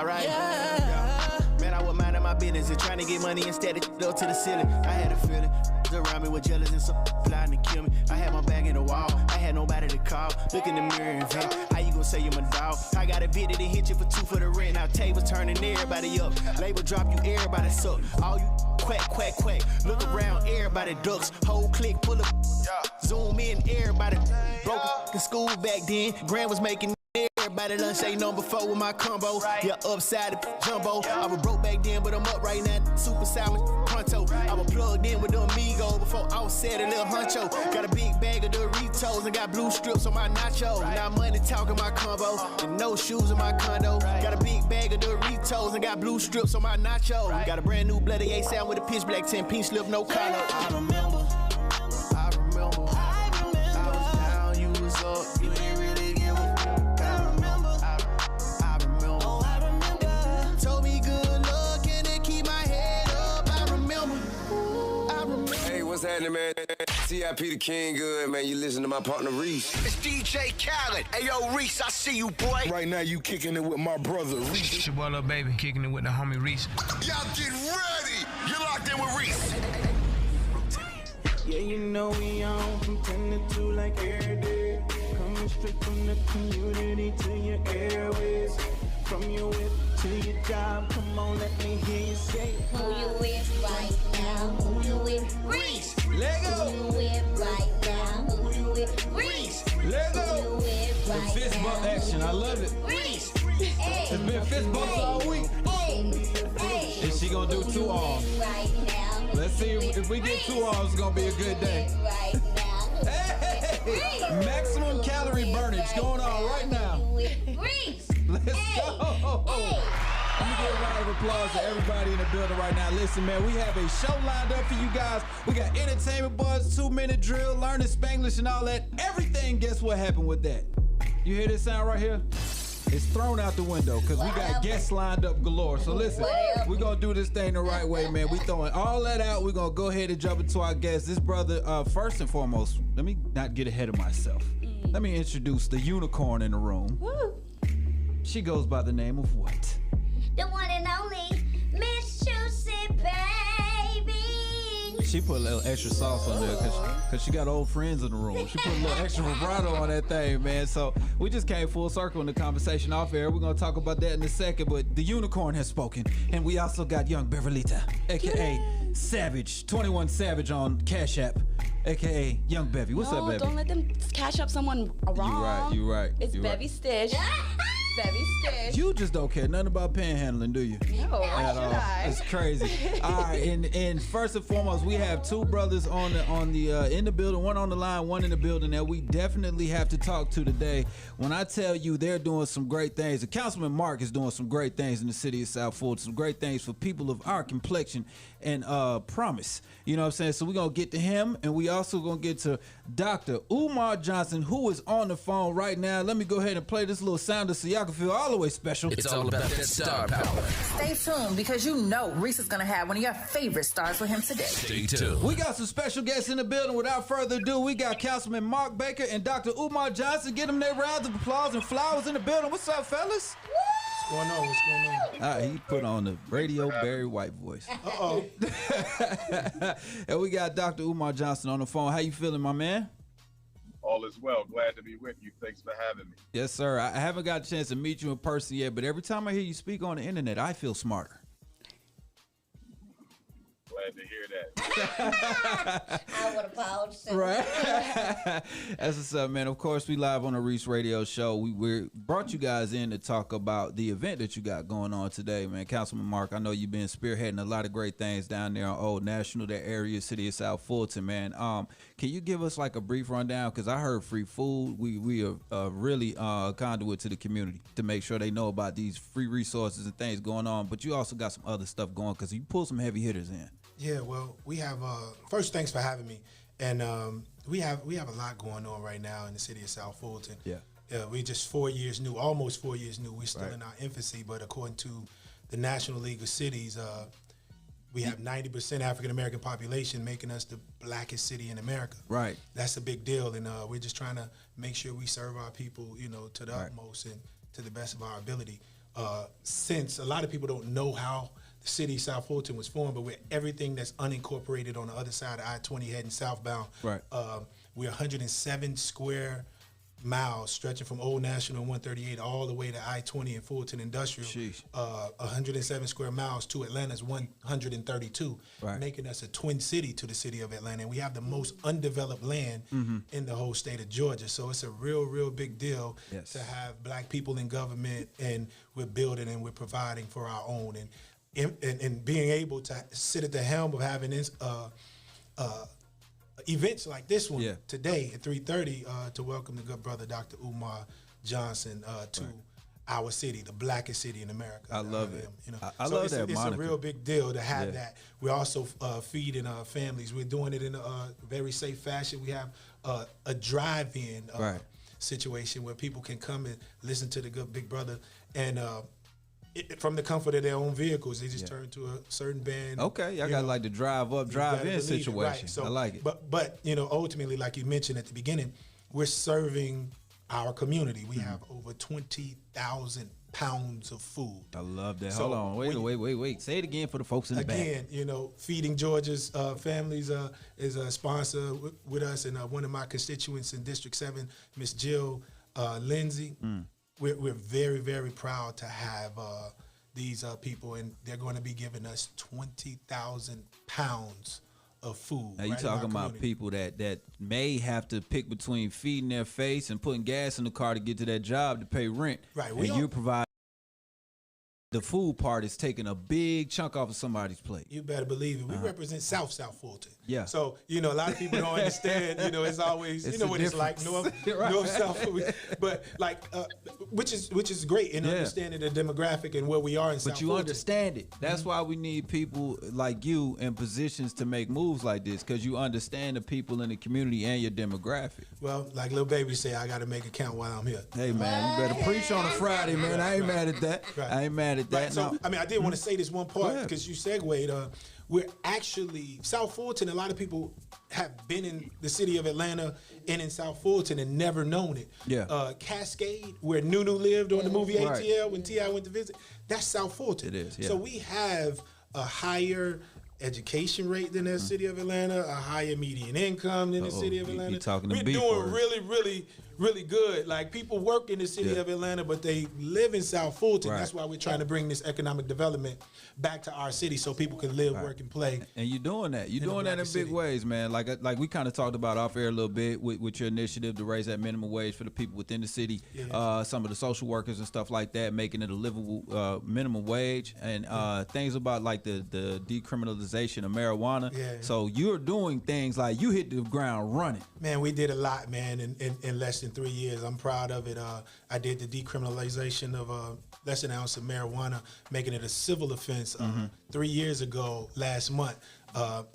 alright? Yeah. Man, I was minding my business and trying to get money instead of up to the ceiling. I had a feeling around me were jealous and some plotting to kill me. I had my back in the wall, I had nobody to call. Look in the mirror and vent, how you gon' say you my dog? I got a bid that hit you for 2 for the rent. Now tables turning everybody up, label drop you, everybody suck. All you quack, quack, quack. Look around, everybody ducks. Whole clique full of zoom in, everybody broke in school back then. Grand was making everybody done say no before with my combo. Yeah, upside the jumbo. I was broke back then, but I'm up right now. Super silent pronto. I was plugged in with the amigo before I was said a little huncho. Got a big bag of Doritos and got blue strips on my nacho. Now money talking my combo and no shoes in my condo. Got a big bag of Doritos and got blue strips on my nacho. Got a brand new bloody A sound with a pitch black 10 pink slip, no collar. I remember. I was down, you was up, you ain't really give a fuck. I remember. Told me good luck and to keep my head up. I remember. Hey, what's happening, man? CIP the King good, man. You listen to my partner Reece. It's DJ Khaled. Hey, yo, Reece, I see you, boy. Right now, you kicking it with my brother, Reece. It's your boy, Lil Baby, kicking it with the homie Reece. Y'all get ready. You're locked in with Reece. Yeah, you know we on from 10 to 2 like every day. Coming straight from the community to your airways. From your whip to your job, come on, let me hear you say Who you with right now? Who you with? Reece! Lego! Who you with right now? Who you with? Reece! Lego! Who you with right Fist bump now? action, I love it. Reece! It's been fist bumps all week. Hey! Is she gonna do 2 arms? Right now. Let's see if we get 2 arms, it's gonna be a good day. Right now. Hey! Maximum calorie burnage going on right now. Reece! Let's go! Let me give a round of applause to everybody in the building right now. Listen, man, we have a show lined up for you guys. We got entertainment buzz, 2-minute drill, learning Spanglish and all that. Everything, guess what happened with that? You hear this sound right here? It's thrown out the window because we got guests lined up galore. So listen, we're going to do this thing the right way, man. We throwing all that out. We're going to go ahead and jump into our guests. This brother, first and foremost, let me not get ahead of myself. Let me introduce the unicorn in the room. Woo. She goes by the name of what? The one and only Miss Juicy Baby. She put a little extra sauce on there because she got old friends in the room. She put a little extra vibrato on that thing, man. So we just came full circle in the conversation off air. We're going to talk about that in a second, but the unicorn has spoken. And we also got young Beverlita, a.k.a. Savage, 21 Savage on Cash App, a.k.a. Young Bevie. What's up, Bevie? Don't let them cash up someone wrong. You right. It's Bevie Stitch. Bevie Stitch. You just don't care nothing about panhandling, do you? No, why At should all. I? It's crazy. All right, and first and foremost, we have 2 brothers in the building, one on the line, one in the building that we definitely have to talk to today. When I tell you they're doing some great things, the Councilman Mark is doing some great things in the city of South Fulton, some great things for people of our complexion and promise. You know what I'm saying? So we're going to get to him, and we also going to get to Dr. Umar Johnson, who is on the phone right now. Let me go ahead and play this little sounder so y'all can feel all the way special. It's all about that star power. Stay tuned because you know Reece is going to have one of your favorite stars with him today. Stay tuned. We got some special guests in the building. Without further ado, we got Councilman Mark Baker and Dr. Umar Johnson. Get them their rounds of applause and flowers in the building. What's up, fellas? What's going on? What's going on? He put on the radio Barry White voice. Uh-oh. And we got Dr. Umar Johnson on the phone. How you feeling, my man? All is well. Glad to be with you. Thanks for having me. Yes, sir. I haven't got a chance to meet you in person yet, but every time I hear you speak on the internet, I feel smarter. Glad to hear that. I would have paused. Right. That's what's up, man. Of course, we live on the Reec Radio Show. We brought you guys in to talk about the event that you got going on today, man. Councilman Mark, I know you've been spearheading a lot of great things down there on Old National, that area, city of South Fulton, man. Can you give us like a brief rundown? Because I heard free food. We are really a conduit to the community to make sure they know about these free resources and things going on. But you also got some other stuff going because you pull some heavy hitters in. Yeah, well, we have, first, thanks for having me. And we have a lot going on right now in the city of South Fulton. Yeah. We're just 4 years new, almost 4 years new. We're still in our infancy, but according to the National League of Cities, we have 90% African-American population, making us the blackest city in America. Right. That's a big deal, and we're just trying to make sure we serve our people, you know, to the utmost and to the best of our ability. since a lot of people don't know how the city of South Fulton was formed, but with everything that's unincorporated on the other side of I-20 heading southbound, right. We're 107 square miles stretching from Old National 138 all the way to I-20 and Fulton Industrial. 107 square miles to Atlanta's 132, right. making us a twin city to the city of Atlanta. And we have the most undeveloped land in the whole state of Georgia. So it's a real big deal to have black people in government, and we're building and we're providing for our own. And being able to sit at the helm of having this, events like this one today at 3:30 to welcome the good brother Dr. Umar Johnson to our city, the blackest city in America. I love it. You know, I so love it's that it's moniker. a real big deal to have that. We're also feeding families. We're doing it in a very safe fashion. We have a drive-in situation where people can come and listen to the good big brother, and from the comfort of their own vehicles, they just turn to a certain band. Okay, y'all got like the drive-in situation. Right. So, I like it. But you know, ultimately, like you mentioned at the beginning, we're serving our community. We have over 20,000 pounds of food. I love that. So Hold on, wait. Say it again for the folks in the back. Again, you know, Feeding Georgia's families is a sponsor with us, and one of my constituents in District 7, Miss Jill Lindsay. We're very proud to have these people, and they're going to be giving us 20,000 pounds of food. Now you talking about people that may have to pick between feeding their face and putting gas in the car to get to that job to pay rent. Right. And you provide. The food part is taking a big chunk off of somebody's plate. You better believe it. We represent South Fulton. Yeah. So, you know, a lot of people don't understand, you know, it's always, you know what it's like, North, South. But like, which is great in understanding the demographic and where we are in South Fulton. But you understand it. That's why we need people like you in positions to make moves like this, because you understand the people in the community and your demographic. Well, like Lil Baby say, I got to make it count while I'm here. Hey, man, you better preach on a Friday, man. I ain't mad at that. I ain't mad at that. Right. So, I mean, I did want to say this one part because you segued. We're actually, South Fulton, a lot of people have been in the city of Atlanta and in South Fulton and never known it. Yeah. Cascade, where Nunu lived on the movie ATL when T.I. went to visit, that's South Fulton. It is, yeah. So we have a higher education rate than the city of Atlanta, a higher median income than the city of Atlanta. We're doing really good. Like, people work in the city of Atlanta, but they live in South Fulton. That's why we're trying to bring this economic development back to our city so people can live, work, and play. And you're doing that. You're doing that in big ways, man. Like we kind of talked about off air a little bit with your initiative to raise that minimum wage for the people within the city. Some of the social workers and stuff like that, making it a livable minimum wage, and things about like the decriminalization of marijuana. So you're doing things like you hit the ground running. Man, we did a lot, man, in less than 3 years. I'm proud of it. I did the decriminalization of less than an ounce of marijuana, making it a civil offense 3 years ago last month.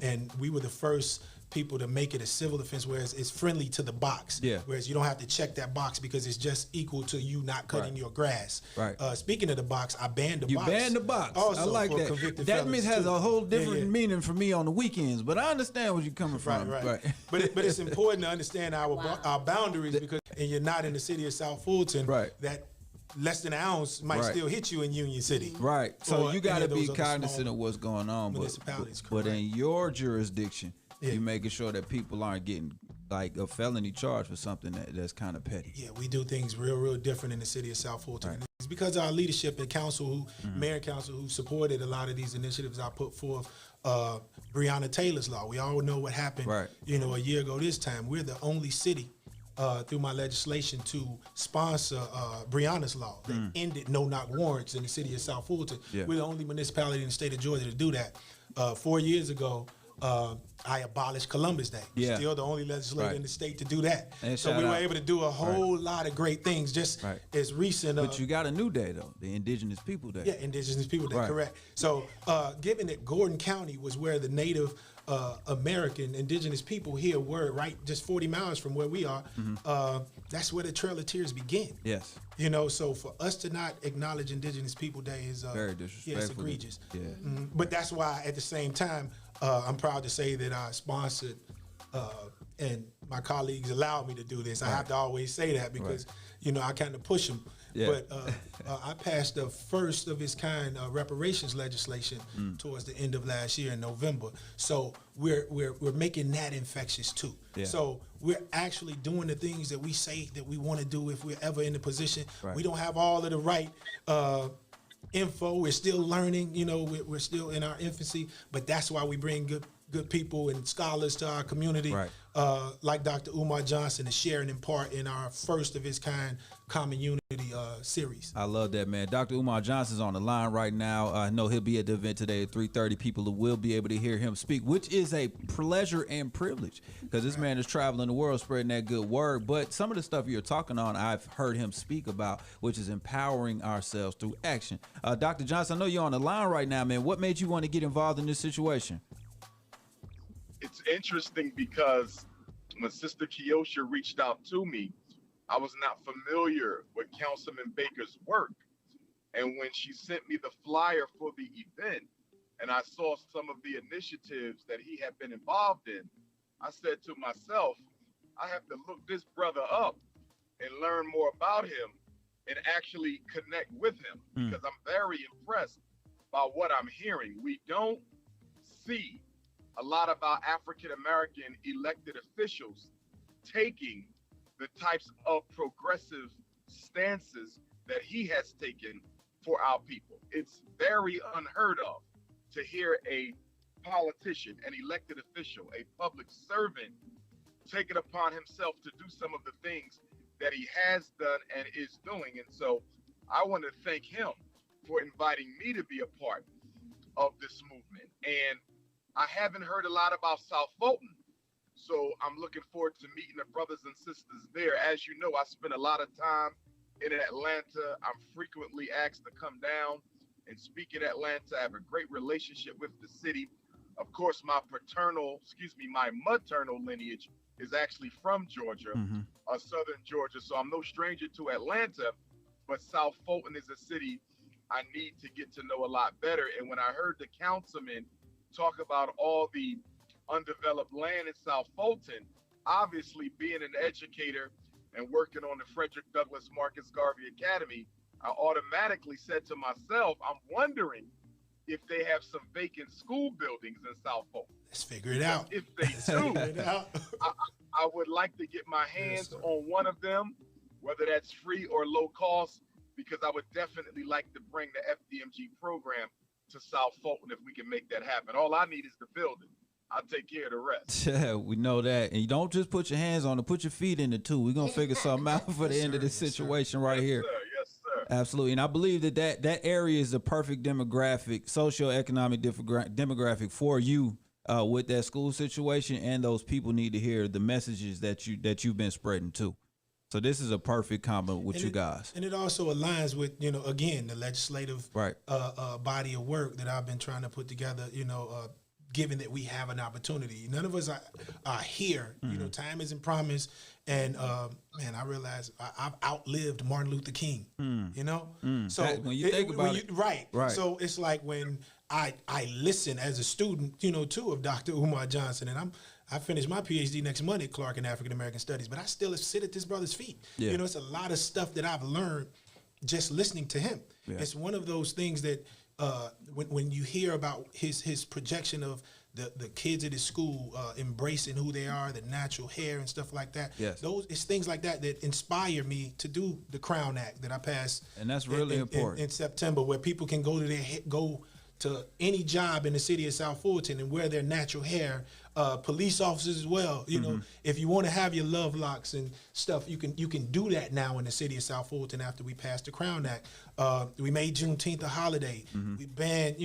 And we were the first people to make it a civil offense, whereas it's friendly to the box. Whereas you don't have to check that box because it's just equal to you not cutting your grass. Speaking of the box, I banned the box. You banned the box. Also I like that. That has a whole different meaning for me on the weekends, but I understand where you're coming from. Right. But it's important to understand our boundaries, because and you're not in the city of South Fulton. That less than an ounce might still hit you in Union City. So you got to be cognizant of what's going on. But in your jurisdiction, you're making sure that people aren't getting like a felony charge for something that's kind of petty. Yeah, we do things real different in the city of South Fulton. It's because of our leadership and council, mayor and council, who supported a lot of these initiatives I put forth. Breonna Taylor's law. We all know what happened, a year ago this time. We're the only city through my legislation to sponsor Breonna's law that ended no-knock warrants in the city of South Fulton. We're the only municipality in the state of Georgia to do that. 4 years ago, I abolished Columbus Day. Still the only legislator in the state to do that. And so we were able to do a whole lot of great things just as recent. But you got a new day, though, the Indigenous People Day. Yeah, Indigenous People Day, correct. So given that Gordon County was where the Native American indigenous people here were, just 40 miles from where we are, that's where the Trail of Tears begin. Yes. So for us to not acknowledge Indigenous People Day is very disrespectful. It's egregious. But that's why at the same time, I'm proud to say that I sponsored and my colleagues allowed me to do this. I have to always say that because, I kind of push them. but I passed the first of its kind reparations legislation towards the end of last year in November. So we're making that infectious too. Yeah. So we're actually doing the things that we say that we want to do if we're ever in the position. Right. We don't have all of the right info. We're still learning. You know, we're still in our infancy. But that's why we bring good people and scholars to our community, right. Like Dr. Umar Johnson, to share and impart in our first of its kind Common Unity series. I love that, man. Dr. Umar Johnson's on the line right now. I know he'll be at the event today at 3:30. People who will be able to hear him speak, which is a pleasure and privilege, because this man is traveling the world spreading that good word. But some of the stuff you're talking on, I've heard him speak about, which is empowering ourselves through action. Dr. Johnson, I know you're on the line right now, man. What made you want to get involved in this situation? It's interesting because when Sister Kiosha reached out to me, I was not familiar with Councilman Baker's work. And when she sent me the flyer for the event and I saw some of the initiatives that he had been involved in, I said to myself, I have to look this brother up and learn more about him and actually connect with him, because I'm very impressed by what I'm hearing. We don't see a lot of our African-American elected officials taking the types of progressive stances that he has taken for our people. It's very unheard of to hear a politician, an elected official, a public servant take it upon himself to do some of the things that he has done and is doing. And so I want to thank him for inviting me to be a part of this movement. And I haven't heard a lot about South Fulton, so I'm looking forward to meeting the brothers and sisters there. As you know, I spend a lot of time in Atlanta. I'm frequently asked to come down and speak in Atlanta. I have a great relationship with the city. Of course, my maternal lineage is actually from Georgia, southern Georgia, so I'm no stranger to Atlanta, but South Fulton is a city I need to get to know a lot better. And when I heard the councilman talk about all the undeveloped land in South Fulton, obviously being an educator and working on the Frederick Douglass Marcus Garvey Academy, I automatically said to myself, I'm wondering if they have some vacant school buildings in South Fulton. Let's figure it out. If they do, I would like to get my hands on one of them, whether that's free or low cost, because I would definitely like to bring the FDMG program to South Fulton if we can make that happen. All I need is the building. I'll take care of the rest. Yeah, we know that. And you don't just put your hands on it, put your feet in it too. We're going to figure something out for the end of this situation right here. Yes, sir. Absolutely. And I believe that area is the perfect demographic, socioeconomic demographic for you with that school situation, and those people need to hear the messages that you've been spreading too. So this is a perfect combo with you guys. And it also aligns with, again, the legislative body of work that I've been trying to put together, given that we have an opportunity. None of us are here. Time isn't promised. And, man, I realize I've outlived Martin Luther King, So when you think about it. Right. So it's like when I listen as a student, too, of Dr. Umar Johnson, and I finished my PhD next month at Clark in African American Studies, but I still sit at this brother's feet. Yeah. It's a lot of stuff that I've learned just listening to him. Yeah. It's one of those things that when you hear about his projection of the kids at his school embracing who they are, the natural hair and stuff like that. Yes. It's things like that inspire me to do the Crown Act that I passed. And that's really important in September, where people can go to any job in the city of South Fulton and wear their natural hair. Police officers as well. If you want to have your love locks and stuff, you can do that now in the city of South Fulton after we passed the Crown Act. We made Juneteenth a holiday. We banned,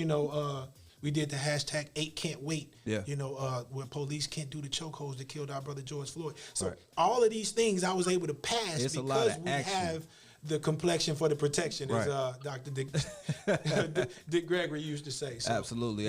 we did the hashtag 8 Can't Wait, where police can't do the chokeholds that killed our brother George Floyd. So all of these things I was able to pass because we have the complexion for the protection, as Dr. Dick Gregory used to say. So, absolutely.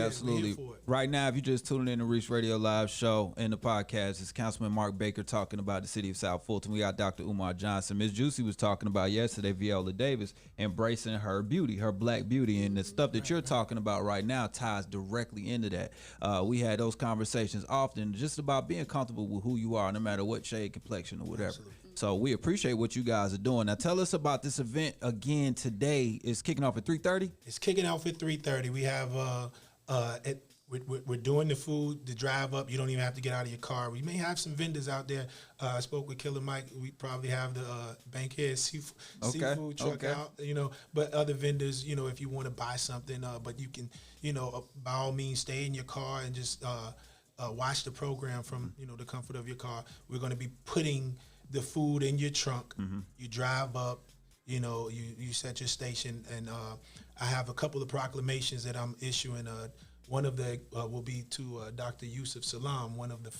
Right now, if you're just tuning in to Reec Radio Live Show and the podcast, it's Councilman Mark Baker talking about the city of South Fulton. We got Dr. Umar Johnson. Ms. Juicy was talking about yesterday, Viola Davis, embracing her beauty, her black beauty. And the stuff that you're talking about right now ties directly into that. We had those conversations often just about being comfortable with who you are, no matter what shade, complexion, or whatever. Absolutely. So we appreciate what you guys are doing. Now tell us about this event again today. It's kicking off at 3:30? It's kicking off at 3:30. We have we're doing the food, the drive up. You don't even have to get out of your car. We may have some vendors out there. I spoke with Killer Mike. We probably have the Bankhead seafood truck out, but other vendors, if you want to buy something, but you can, by all means, stay in your car and just watch the program from, the comfort of your car. We're going to be putting the food in your trunk. You drive up, you set your station, and I have a couple of proclamations that I'm issuing. One of the will be to Dr. Yusuf Salam, one of the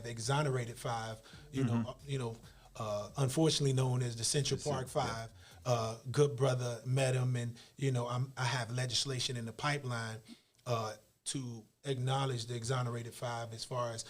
exonerated five, unfortunately known as the Central Park Five. Good brother, met him, and I have legislation in the pipeline to acknowledge the exonerated five as far as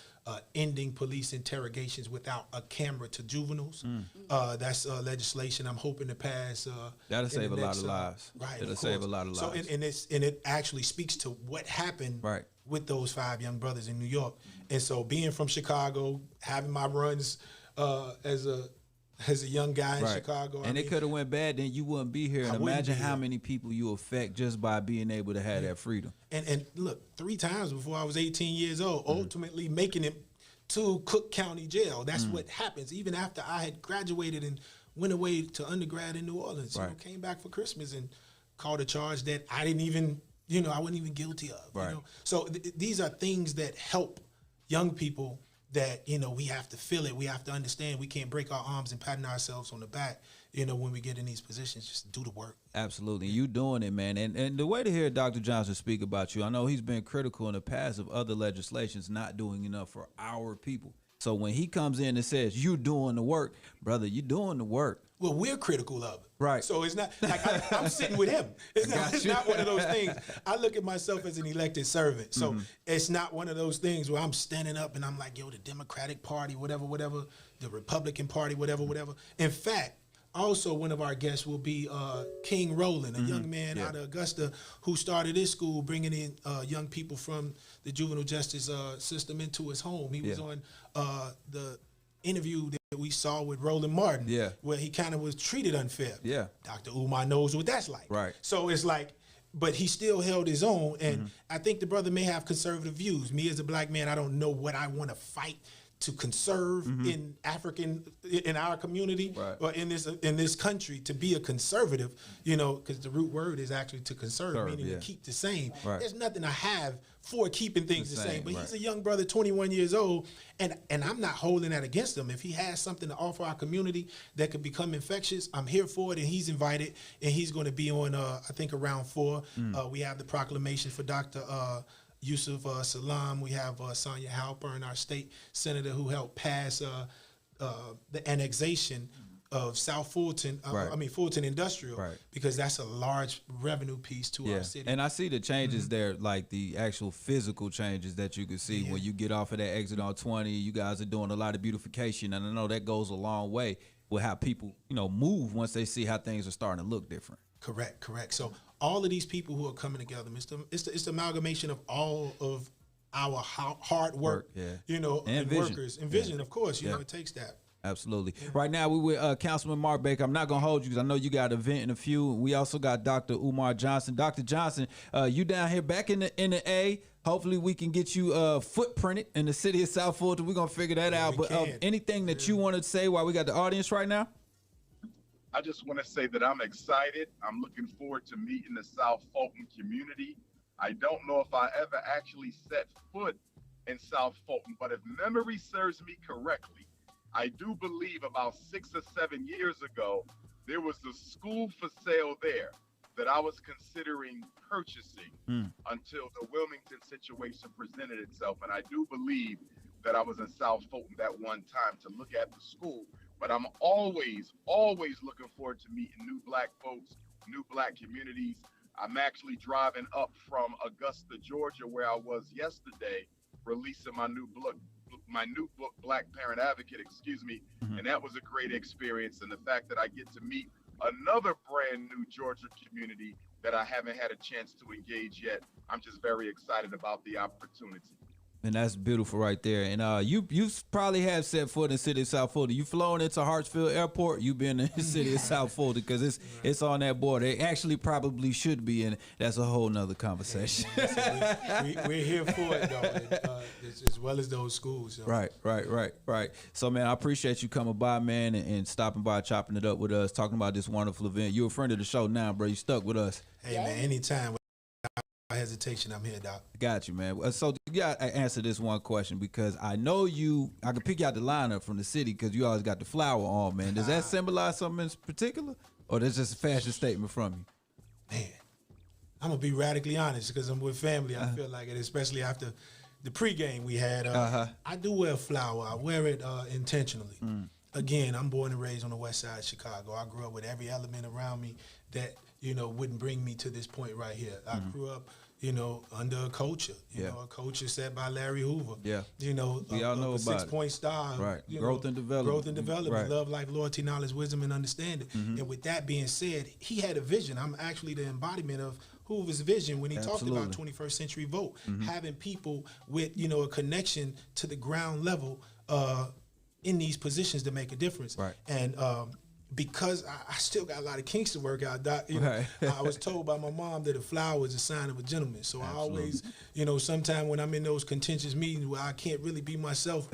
ending police interrogations without a camera to juveniles. That's legislation I'm hoping to pass. That'll save a lot of lives. Right, it'll save a lot of lives. So and it actually speaks to what happened with those 5 young brothers in New York. And so being from Chicago, having my runs as a young guy in Chicago. And it could have went bad, then you wouldn't be here. And imagine how many people you affect just by being able to have that freedom. And look, 3 times before I was 18 years old, ultimately making it to Cook County Jail. That's what happens. Even after I had graduated and went away to undergrad in New Orleans, came back for Christmas and called a charge that I didn't even, I wasn't even guilty of. So these are things that help young people that, we have to feel it. We have to understand we can't break our arms and patting ourselves on the back, when we get in these positions. Just do the work. Absolutely. You doing it, man. And the way to hear Dr. Johnson speak about you, I know he's been critical in the past of other legislations not doing enough for our people. So when he comes in and says, you doing the work, brother, you doing the work. Well, we're critical of it. Right. So it's not like I'm sitting with him. It's not one of those things. I look at myself as an elected servant. So it's not one of those things where I'm standing up and I'm like, the Democratic Party, whatever, the Republican Party, whatever. In fact, also one of our guests will be King Rowland, a young man out of Augusta who started his school bringing in young people from the juvenile justice system into his home. He was on the interview that we saw with Roland Martin, where he kind of was treated unfair. Dr. Umar knows what that's like. Right. So it's like, but he still held his own, and I think the brother may have conservative views. Me as a black man, I don't know what I want to fight to conserve in our community or in this country. To be a conservative, because the root word is actually to conserve, meaning to keep the same. There's nothing I have for keeping things the same. But he's a young brother, 21 years old, and I'm not holding that against him. If he has something to offer our community that could become infectious, I'm here for it, and he's invited, and he's going to be on, I think, around 4. We have the proclamation for Dr. Yusuf Salam. We have Sonia Halpern, our state senator, who helped pass the annexation of South Fulton, Fulton Industrial, because that's a large revenue piece to our city. And I see the changes there, like the actual physical changes that you can see when you get off of that exit on 20. You guys are doing a lot of beautification, and I know that goes a long way with how people, move once they see how things are starting to look different. Correct. So all of these people who are coming together, it's the amalgamation of all of our hard work, and workers and vision. Of course, it takes that. Absolutely. Right now, we with Councilman Mark Baker. I'm not going to hold you because I know you got an event in a few. We also got Dr. Umar Johnson. Dr. Johnson, you down here back in the A. Hopefully, we can get you footprinted in the city of South Fulton. We're going to figure that out. But anything that you want to say while we got the audience right now? I just want to say that I'm excited. I'm looking forward to meeting the South Fulton community. I don't know if I ever actually set foot in South Fulton, but if memory serves me correctly, I do believe about 6 or 7 years ago, there was a school for sale there that I was considering purchasing until the Wilmington situation presented itself. And I do believe that I was in South Fulton that one time to look at the school. But I'm always looking forward to meeting new black folks, new black communities. I'm actually driving up from Augusta, Georgia, where I was yesterday, releasing my new book, Black Parent Advocate, and that was a great experience. And the fact that I get to meet another brand new Georgia community that I haven't had a chance to engage yet, I'm just very excited about the opportunity. And that's beautiful right there. And you probably have set foot in the city of South Florida. You flown into Hartsfield Airport. You've been in the city of South Florida because it's on that border. It actually probably should be, and that's a whole nother conversation. We're here for it, though, as well as those schools. So. Right. So, man, I appreciate you coming by, man, and stopping by, chopping it up with us, talking about this wonderful event. You're a friend of the show now, bro. You stuck with us. Hey, man, anytime. Hesitation, I'm here, Doc. Got you, man. So you got to answer this one question because I know I can pick you out the lineup from the city because you always got the flower on, man. Does that symbolize something in particular, or that's just a fashion statement from you? Man, I'm gonna be radically honest because I'm with family. I feel like it, especially after the pregame we had. I do wear a flower. I wear it intentionally. Again, I'm born and raised on the west side of Chicago. I grew up with every element around me that wouldn't bring me to this point right here. I grew up, under a culture, a culture set by Larry Hoover. Yeah. We all know about 6-point star. Right. Growth and development. Growth and development. Right. Love, life, loyalty, knowledge, wisdom, and understanding. And with that being said, he had a vision. I'm actually the embodiment of Hoover's vision when he talked about 21st century vote, having people with, a connection to the ground level in these positions to make a difference. Right. And because I still got a lot of kinks to work out, Doc. I was told by my mom that a flower is a sign of a gentleman. So I always, sometime when I'm in those contentious meetings where I can't really be myself,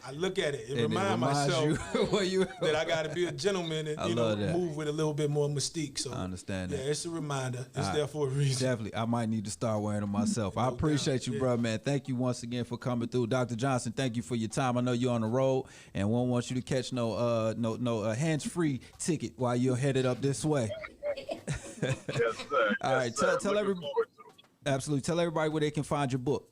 I look at it and remind myself that I got to be a gentleman and move with a little bit more mystique. So I understand that. Yeah, it's a reminder. It's there for a reason. Definitely. I might need to start wearing them myself. I appreciate you, bro, man. Thank you once again for coming through. Dr. Johnson, thank you for your time. I know you're on the road and won't want you to catch no hands-free ticket while you're headed up this way. Yes, sir. All right, tell everybody. Absolutely, tell everybody where they can find your book.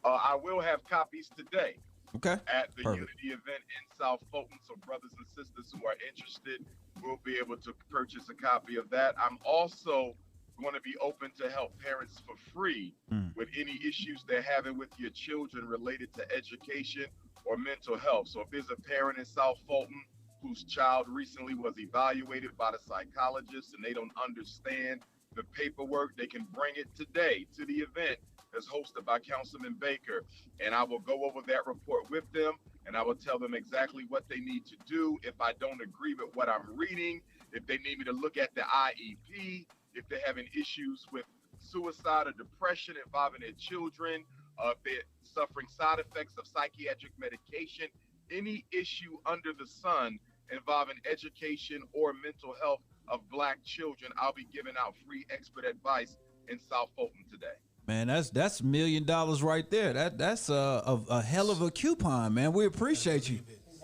I will have copies today. Okay. At the Perfect. Unity event in South Fulton, so brothers and sisters who are interested will be able to purchase a copy of that. I'm also going to be open to help parents for free with any issues they're having with your children related to education or mental health. So if there's a parent in South Fulton whose child recently was evaluated by the psychologist and they don't understand the paperwork, they can bring it today to the event that's hosted by Councilman Baker. And I will go over that report with them and I will tell them exactly what they need to do if I don't agree with what I'm reading, if they need me to look at the IEP, if they're having issues with suicide or depression involving their children, if they're suffering side effects of psychiatric medication, any issue under the sun involving education or mental health of Black children, I'll be giving out free expert advice in South Fulton today. Man, that's $1 million right there. That's a hell of a coupon, man. We appreciate you.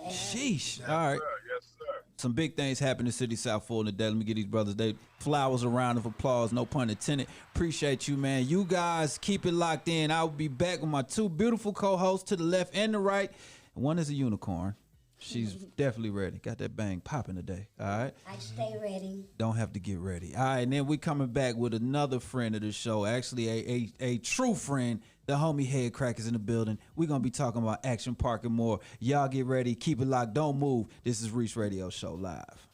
Sheesh. All right. Yes, sir. Some big things happen in the city of South Fulton today. Let me get these brothers they flowers, a round of applause, no pun intended. Appreciate you, man. You guys keep it locked in. I'll be back with my two beautiful co-hosts to the left and the right. One is a unicorn. She's definitely ready. Got that bang popping today. All right. I stay ready. Don't have to get ready. All right. And then we coming back with another friend of the show. Actually, a true friend. The homie Head Crackers in the building. We're going to be talking about Action Park and more. Y'all get ready. Keep it locked. Don't move. This is Reec Radio Show Live.